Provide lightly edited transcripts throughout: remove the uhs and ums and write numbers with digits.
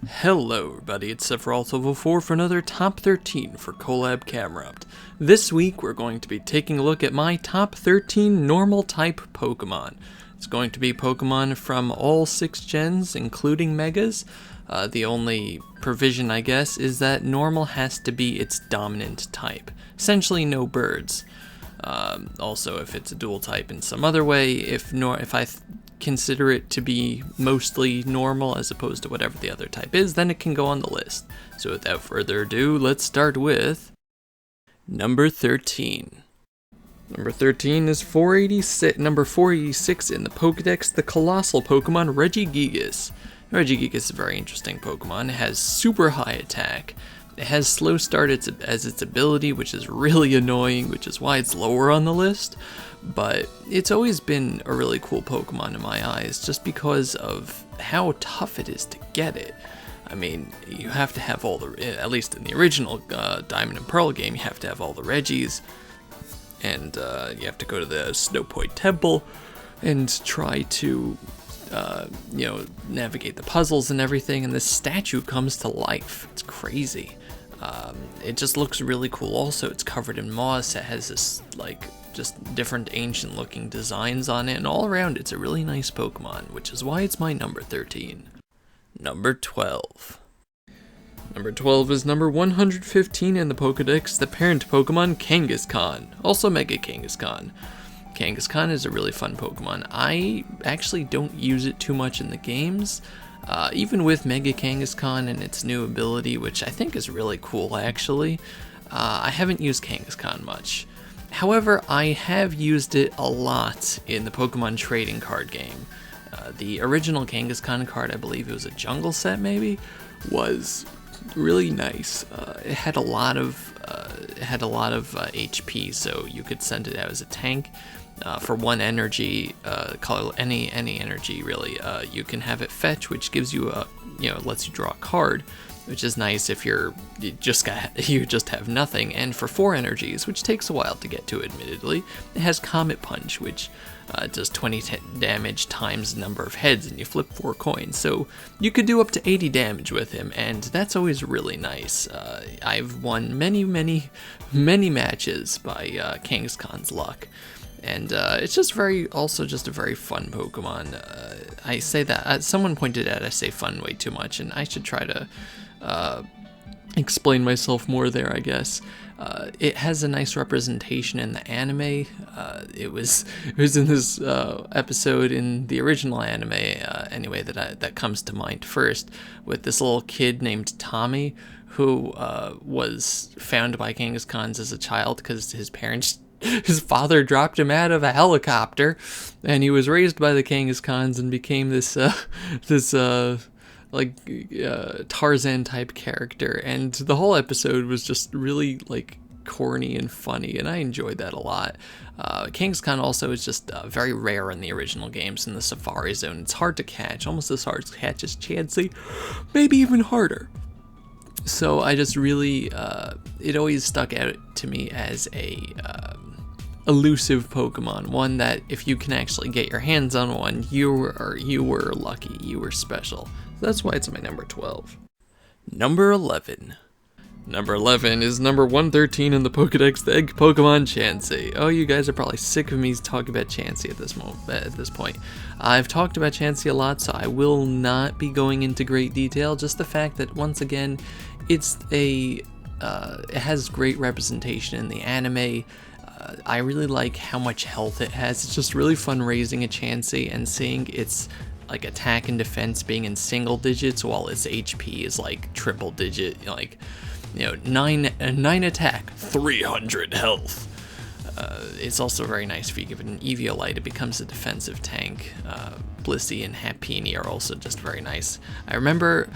Hello everybody, it's Sephiroth04 for another Top 13 for Collab Camerupt. This week we're going to be taking a look at my top 13 normal type Pokemon. It's going to be Pokemon from all 6 gens, including Megas. The only provision, I guess, is that normal has to be its dominant type. Essentially no birds. Also, if it's a dual type in some other way, if I consider it to be mostly normal as opposed to whatever the other type is, then it can go on the list. So without further ado, let's start with number 13. Number 13 is number 486 in the Pokedex, the colossal Pokemon Regigigas. Regigigas is a very interesting Pokemon. It has super high attack. It has slow start as its ability, which is really annoying, which is why it's lower on the list. But it's always been a really cool Pokemon in my eyes, just because of how tough it is to get it. I mean, you have to have all the, at least in the original Diamond and Pearl game, you have to have all the Regis, and you have to go to the Snow Point Temple and try to, navigate the puzzles and everything, and this statue comes to life. It's crazy. It just looks really cool. Also, it's covered in moss. It has this, just different ancient looking designs on it, and all around it's a really nice Pokemon, which is why it's my number 13. Number 12. Number 12 is number 115 in the Pokedex, the parent Pokemon Kangaskhan, also Mega Kangaskhan. Kangaskhan is a really fun Pokemon. I actually don't use it too much in the games, even with Mega Kangaskhan and its new ability, which I think is really cool actually. I haven't used Kangaskhan much. However, I have used it a lot in the Pokemon trading card game. The original Kangaskhan card, I believe it was a jungle set maybe, was really nice. It had a lot of HP, so you could send it out as a tank. For 1 energy, call it any energy really, you can have it fetch, which gives you lets you draw a card, which is nice if you just have nothing. And for 4 energies, which takes a while to get to admittedly, it has Comet Punch, which does 20 damage times the number of heads, and you flip 4 coins. So you could do up to 80 damage with him, and that's always really nice. I've won many matches by Kangaskhan's luck. And it's just a very fun Pokemon. I say that, someone pointed out I say fun way too much, and I should try to explain myself more there, I guess. It has a nice representation in the anime. It was in this episode in the original anime, anyway, that comes to mind first, with this little kid named Tommy, who was found by Kangaskhan as a child because his father dropped him out of a helicopter, and he was raised by the Kangaskhan's and became this Tarzan type character. And the whole episode was just really corny and funny, and I enjoyed that a lot. Kangaskhan also is just very rare in the original games in the Safari Zone. It's hard to catch, almost as hard to catch as Chansey, maybe even harder. So I just really, it always stuck out to me as a elusive Pokemon, one that if you can actually get your hands on one, you were lucky, you were special. So that's why it's my number 12. Number 11. Number 11 is number 113 in the Pokedex, the Egg Pokemon Chansey. Oh, you guys are probably sick of me talking about Chansey at this point. I've talked about Chansey a lot, so I will not be going into great detail. Just the fact that, once again, it has great representation in the anime. I really like how much health it has. It's just really fun raising a Chansey and seeing its attack and defense being in single digits while its HP is triple digit, 9 attack, 300 health. It's also very nice if you give it an Eviolite, it becomes a defensive tank. Blissey and Happiny are also just very nice. I remember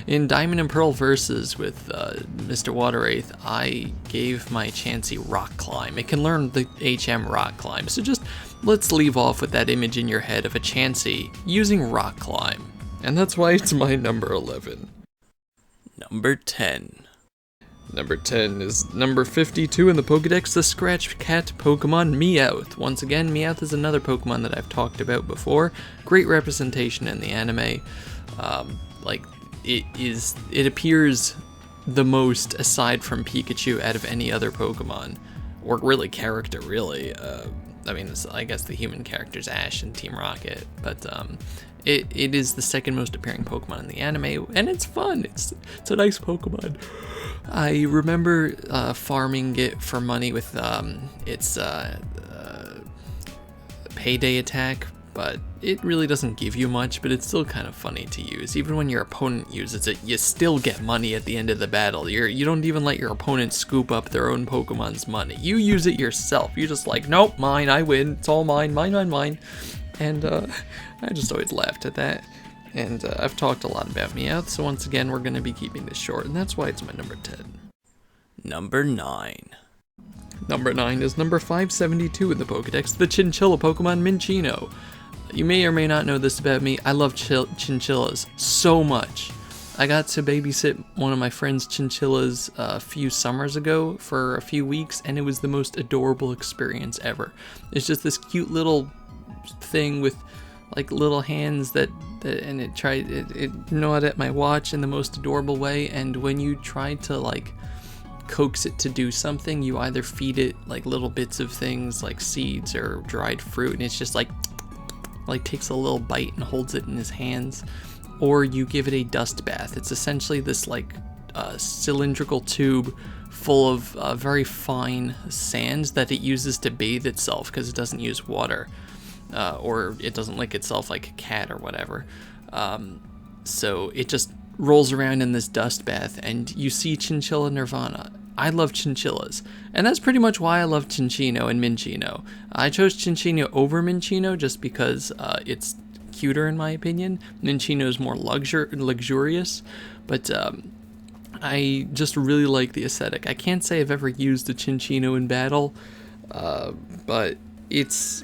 in Diamond and Pearl Versus with Mr. Waterwraith, I gave my Chansey Rock Climb. It can learn the HM Rock Climb, so just let's leave off with that image in your head of a Chansey using Rock Climb. And that's why it's my number 11. Number 10. Number 10 is number 52 in the Pokedex, the Scratch Cat Pokemon Meowth. Once again, Meowth is another Pokemon that I've talked about before. Great representation in the anime. it appears the most, aside from Pikachu, out of any other Pokemon, or really character, really. I mean, I guess the human character's Ash and Team Rocket, but it is the second most appearing Pokemon in the anime, and it's fun. It's a nice Pokemon. I remember farming it for money with its payday attack, but it really doesn't give you much, but it's still kind of funny to use. Even when your opponent uses it, you still get money at the end of the battle. You don't even let your opponent scoop up their own Pokemon's money. You use it yourself. You're just like, nope, mine, I win. It's all mine, mine, mine, mine. And I just always laughed at that. And I've talked a lot about Meowth, so once again, we're going to be keeping this short, and that's why it's my number 10. Number 9. Number 9 is number 572 in the Pokedex, the Chinchilla Pokemon Minccino. You may or may not know this about me, I love chinchillas so much. I got to babysit one of my friend's chinchillas a few summers ago for a few weeks, and it was the most adorable experience ever. It's just this cute little thing with like little hands and it gnawed at my watch in the most adorable way, and when you try to like coax it to do something, you either feed it like little bits of things like seeds or dried fruit, and it's just like takes a little bite and holds it in his hands, or you give it a dust bath. It's essentially this like cylindrical tube full of very fine sands that it uses to bathe itself because it doesn't use water, or it doesn't lick itself like a cat or whatever. So it just rolls around in this dust bath, and you see Chinchilla Nirvana. I love chinchillas, and that's pretty much why I love Cinccino and Minccino. I chose Cinccino over Minccino just because it's cuter in my opinion. Minccino is more luxurious, but I just really like the aesthetic. I can't say I've ever used a Cinccino in battle, but it's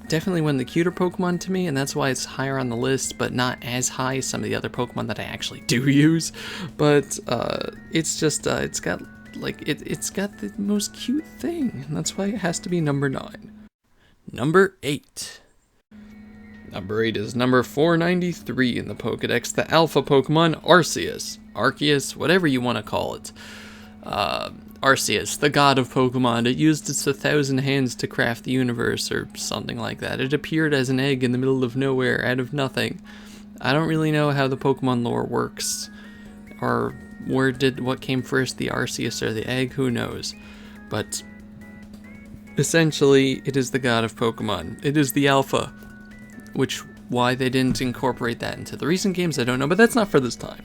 definitely one of the cuter Pokemon to me, and that's why it's higher on the list, but not as high as some of the other Pokemon that I actually do use. But it's just it's got the most cute thing, and that's why it has to be number 9. Number 8. Number 8 is number 493 in the Pokedex, the Alpha Pokemon Arceus, whatever you want to call it. Arceus, the god of Pokemon. It used its 1,000 hands to craft the universe, or something like that. It appeared as an egg in the middle of nowhere, out of nothing. I don't really know how the Pokemon lore works, or what came first, the Arceus or the egg, who knows. But essentially, it is the god of Pokemon. It is the Alpha, why they didn't incorporate that into the recent games, I don't know, but that's not for this time.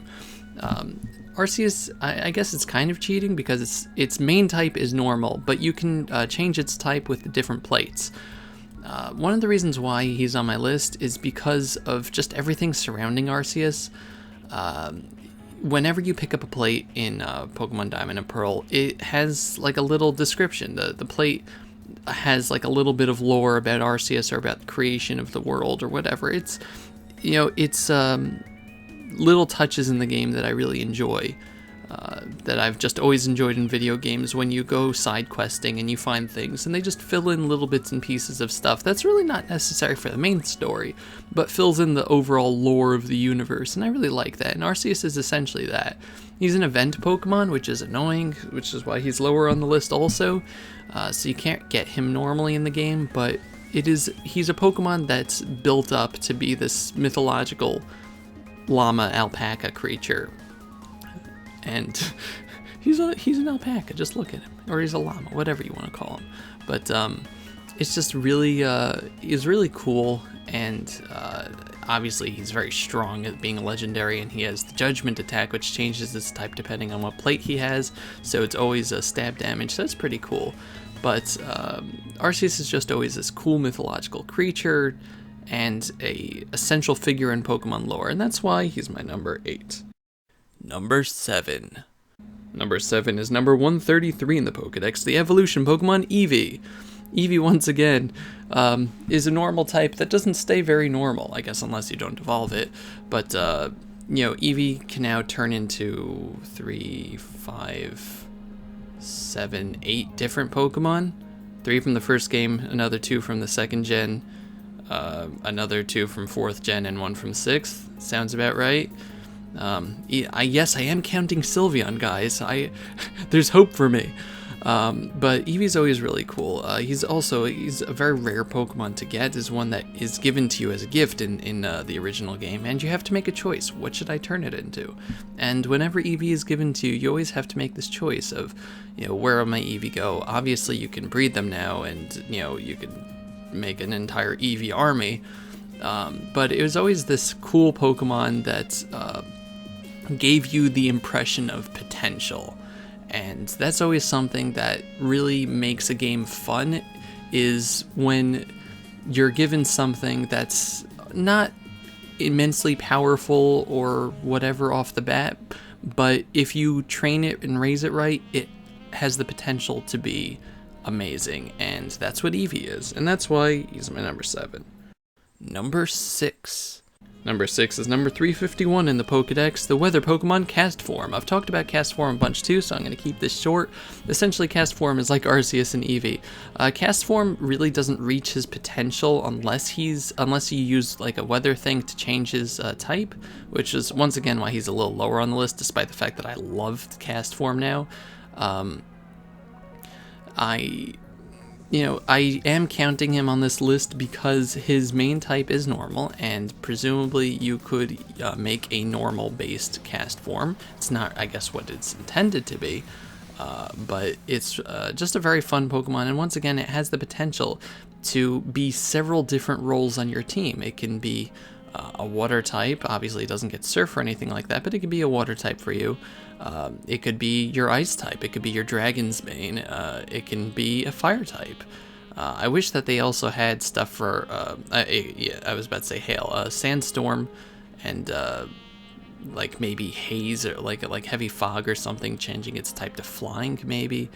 Arceus, I guess it's kind of cheating because its main type is normal, but you can change its type with the different plates. One of the reasons why he's on my list is because of just everything surrounding Arceus. Whenever you pick up a plate in Pokemon Diamond and Pearl, it has like a little description. The plate has like a little bit of lore about Arceus or about the creation of the world or whatever. It's little touches in the game that I really enjoy, that I've just always enjoyed in video games, when you go side questing and you find things and they just fill in little bits and pieces of stuff that's really not necessary for the main story, but fills in the overall lore of the universe, and I really like that, and Arceus is essentially that. He's an event Pokemon, which is annoying, which is why he's lower on the list also, so you can't get him normally in the game, but he's a Pokemon that's built up to be this mythological llama alpaca creature, and he's an alpaca, just look at him, or he's a llama, whatever you want to call him, but it's just really he's really cool, and obviously he's very strong at being a legendary, and he has the judgment attack, which changes his type depending on what plate he has, so it's always a stab damage, so that's pretty cool. But Arceus is just always this cool mythological creature and a essential figure in Pokemon lore, and that's why he's my number 8. Number 7. Number 7 is number 133 in the Pokedex, the evolution Pokemon Eevee. Eevee, once again, is a normal type that doesn't stay very normal, I guess, unless you don't evolve it, but, Eevee can now turn into 3, 5, 7, 8 different Pokemon. 3 from the first game, another 2 from the second gen, another 2 from 4th gen, and 1 from 6th. Sounds about right. Yes, I am counting Sylveon, guys. There's hope for me. But Eevee's always really cool. He's a very rare Pokemon to get, is one that is given to you as a gift in the original game, and you have to make a choice. What should I turn it into? And whenever Eevee is given to you, you always have to make this choice of, where will my Eevee go? Obviously, you can breed them now, and, you can make an entire Eevee army, but it was always this cool Pokemon that gave you the impression of potential. And that's always something that really makes a game fun, is when you're given something that's not immensely powerful or whatever off the bat, but if you train it and raise it right, it has the potential to be amazing. And that's what Eevee is. And that's why he's my number 7. Number 6. Number 6 is number 351 in the Pokedex, the Weather Pokemon Castform. I've talked about Castform a bunch too, so I'm going to keep this short. Essentially, Castform is like Arceus and Eevee. Castform really doesn't reach his potential unless you use like a weather thing to change his type, which is once again why he's a little lower on the list, despite the fact that I love Castform now. I am counting him on this list because his main type is normal, and presumably you could make a normal-based Castform. It's not, I guess, what it's intended to be, but it's just a very fun Pokemon, and once again, it has the potential to be several different roles on your team. It can be a water type. Obviously, it doesn't get surf or anything like that, but it could be a water type for you. It could be your ice type. It could be your dragon's bane. It can be a fire type. I wish that they also had stuff for, I was about to say hail, sandstorm, and like maybe haze, or like heavy fog or something, changing its type to flying maybe.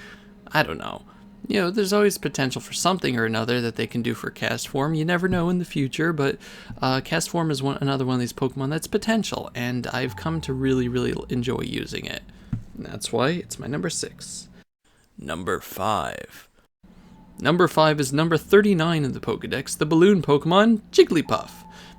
I don't know. There's always potential for something or another that they can do for Castform. You never know in the future, but Castform is another one of these Pokemon that's potential, and I've come to really, really enjoy using it. And that's why it's my number 6. Number 5. Number 5 is number 39 in the Pokedex, the balloon Pokemon, Jigglypuff.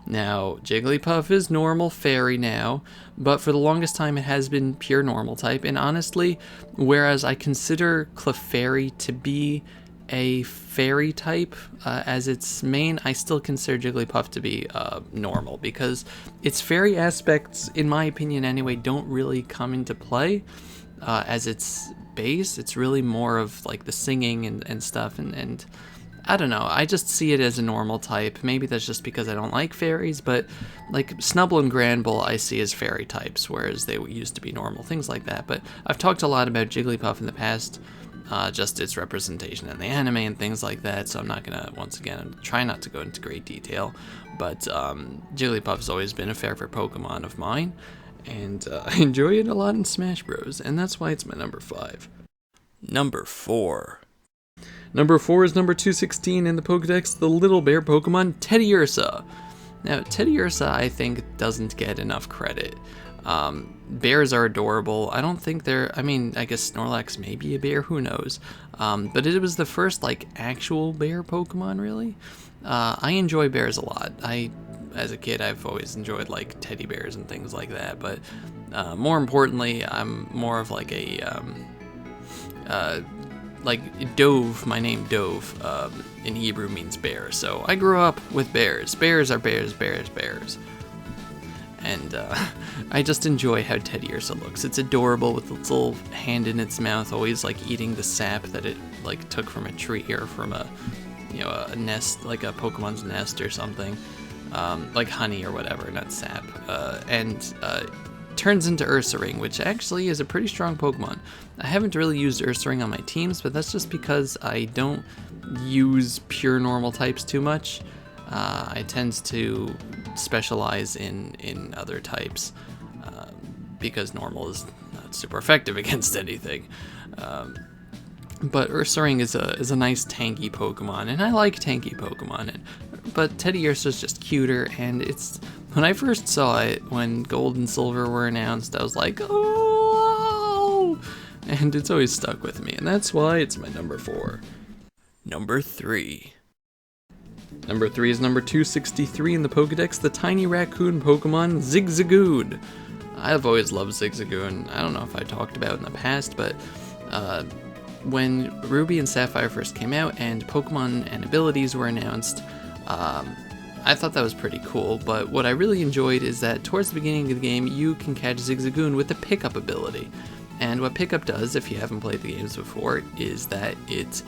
Now, Jigglypuff is normal fairy now, but for the longest time it has been pure normal type, and honestly, whereas I consider Clefairy to be a fairy type as its main, I still consider Jigglypuff to be normal, because its fairy aspects, in my opinion anyway, don't really come into play as its base. It's really more of like the singing and stuff, and I don't know, I just see it as a normal type. Maybe that's just because I don't like fairies, but like Snubbull and Granbull I see as fairy types, whereas they used to be normal, things like that. But I've talked a lot about Jigglypuff in the past, just its representation in the anime and things like that, so I'm not gonna, once again, try not to go into great detail, but Jigglypuff's always been a favorite Pokemon of mine, and I enjoy it a lot in Smash Bros, and that's why it's my number 5. Number 4. Number 4 is number 216 in the Pokedex, the little bear Pokemon, Teddiursa. Now, Teddiursa, I think, doesn't get enough credit. Bears are adorable. I don't think I guess Snorlax may be a bear, who knows. But it was the first, actual bear Pokemon, really. I enjoy bears a lot. As a kid, I've always enjoyed, teddy bears and things like that. But more importantly, I'm more of, Dove, my name Dove, in Hebrew means bear, so I grew up with bears. Bears are bears, bears, bears. And I just enjoy how Teddiursa looks. It's adorable with its little hand in its mouth, always eating the sap that it took from a tree or from a nest, like a Pokemon's nest or something, like honey or whatever, not sap. And turns into Ursaring, which actually is a pretty strong Pokemon. I haven't really used Ursaring on my teams, but that's just because I don't use pure normal types too much. I tend to specialize in other types because normal is not super effective against anything. But Ursaring is a nice tanky Pokemon, and I like tanky Pokemon. But Teddiursa is just cuter, and when I first saw it, when Gold and Silver were announced, I was like, oh! And it's always stuck with me, and that's why it's my number 4. Number 3. Number 3 is number 263 in the Pokedex, the tiny raccoon Pokemon, Zigzagoon. I've always loved Zigzagoon. I don't know if I talked about it in the past, but when Ruby and Sapphire first came out and Pokemon and abilities were announced, I thought that was pretty cool, but what I really enjoyed is that towards the beginning of the game, you can catch Zigzagoon with the pickup ability. And what pickup does, if you haven't played the games before, is that it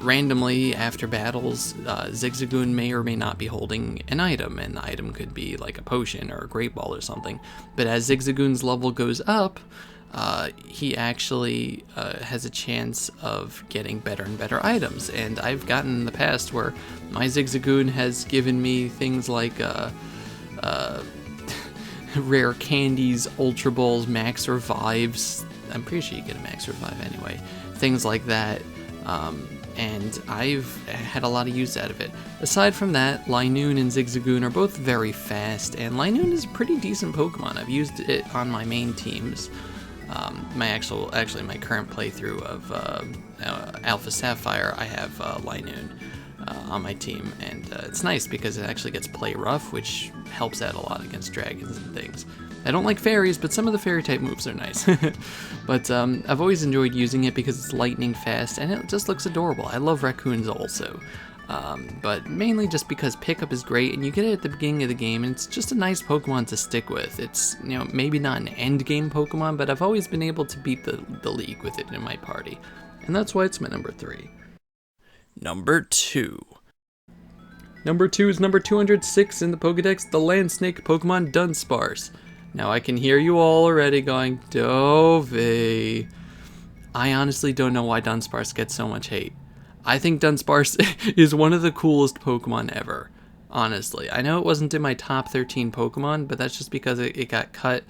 randomly, after battles, Zigzagoon may or may not be holding an item, and the item could be like a potion or a Great Ball or something. But as Zigzagoon's level goes up, he actually has a chance of getting better and better items. And I've gotten in the past where my Zigzagoon has given me things like rare candies, Ultra Balls, Max Revives. I'm pretty sure you get a Max Revive anyway. Things like that. And I've had a lot of use out of it. Aside from that, Linoon and Zigzagoon are both very fast, and Linoon is a pretty decent Pokemon. I've used it on my main teams. My current playthrough of Alpha Sapphire, I have Linoon on my team, and it's nice because it actually gets play rough, which helps out a lot against dragons and things. I don't like fairies, but some of the fairy type moves are nice. But I've always enjoyed using it because it's lightning fast and it just looks adorable. I love raccoons also. But mainly just because pickup is great and you get it at the beginning of the game, and it's just a nice Pokemon to stick with. It's, you know, maybe not an end game Pokemon, but I've always been able to beat the league with it in my party. And that's why it's my number 3. Number 2. Number 2 is number 206 in the Pokedex, the Land Snake Pokemon Dunsparce. Now I can hear you all already going, Dovi. I honestly don't know why Dunsparce gets so much hate. I think Dunsparce is one of the coolest Pokemon ever, honestly. I know it wasn't in my top 13 Pokemon, but that's just because it got cut,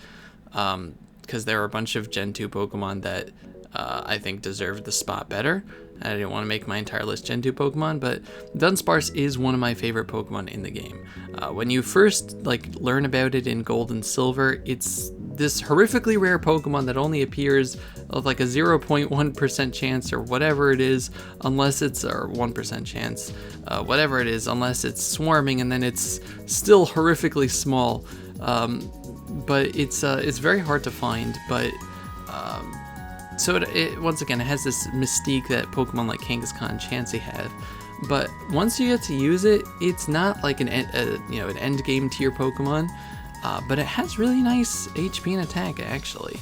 because there were a bunch of Gen 2 Pokemon that I think deserved the spot better. I didn't want to make my entire list Gen 2 Pokemon, but Dunsparce is one of my favorite Pokemon in the game. When you first learn about it in Gold and Silver, it's this horrifically rare Pokemon that only appears of like a 0.1% chance or whatever it is, unless it's, or 1% chance, whatever it is, unless it's swarming, and then it's still horrifically small. But it's very hard to find, but so it once again, it has this mystique that Pokemon like Kangaskhan and Chansey have. But once you get to use it, it's not like an end game tier Pokemon, but it has really nice HP and attack actually.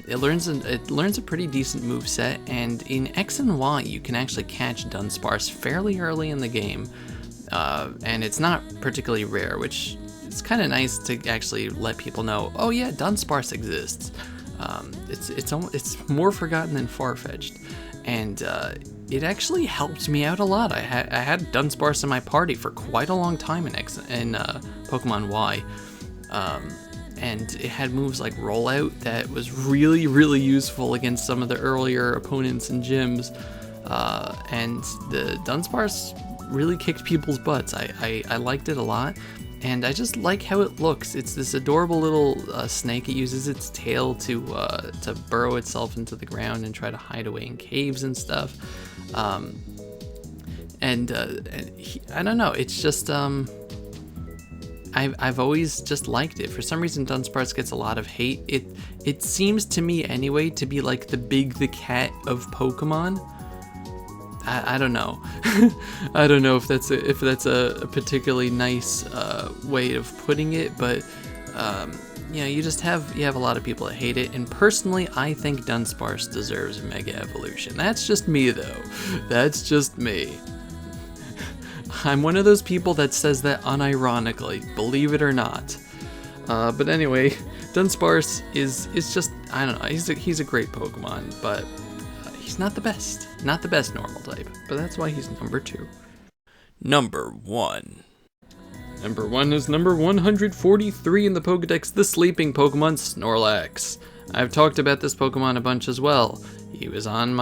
It learns a pretty decent moveset, and in X and Y you can actually catch Dunsparce fairly early in the game, and it's not particularly rare, which is kind of nice to actually let people know, oh yeah, Dunsparce exists. It's more forgotten than far-fetched, and it actually helped me out a lot. I had Dunsparce in my party for quite a long time in Pokemon Y, and it had moves like Rollout that was really, really useful against some of the earlier opponents in gyms, and the Dunsparce really kicked people's butts. I liked it a lot. And I just like how it looks. It's this adorable little snake. It uses its tail to burrow itself into the ground and try to hide away in caves and stuff. I don't know. It's just I've always just liked it. For some reason, Dunsparce gets a lot of hate. It seems to me anyway to be like the cat of Pokemon. I don't know. I don't know if that's a particularly nice way of putting it, but you have a lot of people that hate it, and personally, I think Dunsparce deserves Mega Evolution. That's just me, though. That's just me. I'm one of those people that says that unironically, believe it or not. But anyway, Dunsparce is just, I don't know. He's a great Pokemon, but he's not the best normal type, but that's why he's number 2. Number 1. Number 1 is number 143 in the Pokedex, the sleeping Pokemon Snorlax. I've talked about this Pokemon a bunch as well. I'm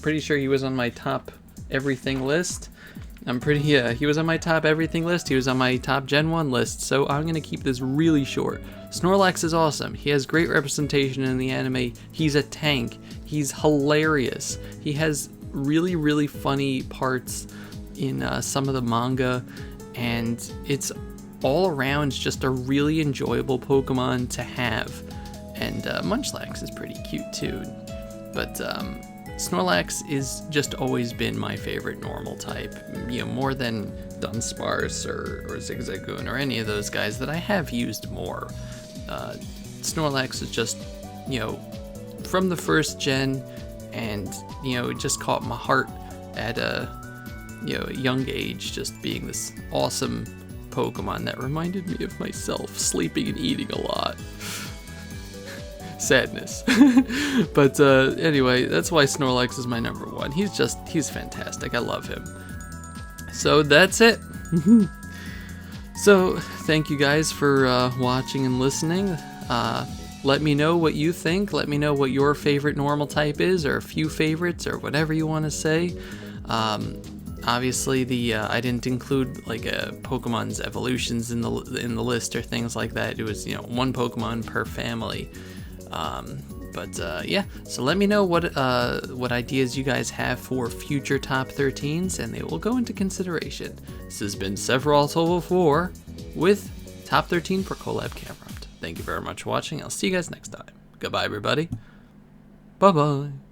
pretty sure he was on my top everything list. He was on my top everything list. He was on my top Gen 1 list, so I'm gonna keep this really short. Snorlax is awesome. He has great representation in the anime. He's a tank. He's hilarious. He has really, really funny parts in some of the manga, and it's all around just a really enjoyable Pokemon to have. And Munchlax is pretty cute too. But Snorlax is just always been my favorite normal type, you know, more than Dunsparce or Zigzagoon or any of those guys that I have used more. Snorlax is just, you know, from the first gen, and, you know, it just caught my heart at a, you know, young age, just being this awesome Pokemon that reminded me of myself, sleeping and eating a lot. Sadness. But anyway, that's why Snorlax is my number one. He's fantastic. I love him. So that's it. So thank you guys for watching and listening. Let me know what you think. Let me know what your favorite normal type is, or a few favorites, or whatever you want to say. Obviously, I didn't include like Pokemon's evolutions in the list or things like that. It was, you know, one Pokemon per family. Yeah, so let me know what ideas you guys have for future top 13s, and they will go into consideration. This has been Sephiroth4 with top 13 for Collab Cameron. Thank you very much for watching. I'll see you guys next time. Goodbye, everybody. Bye-bye.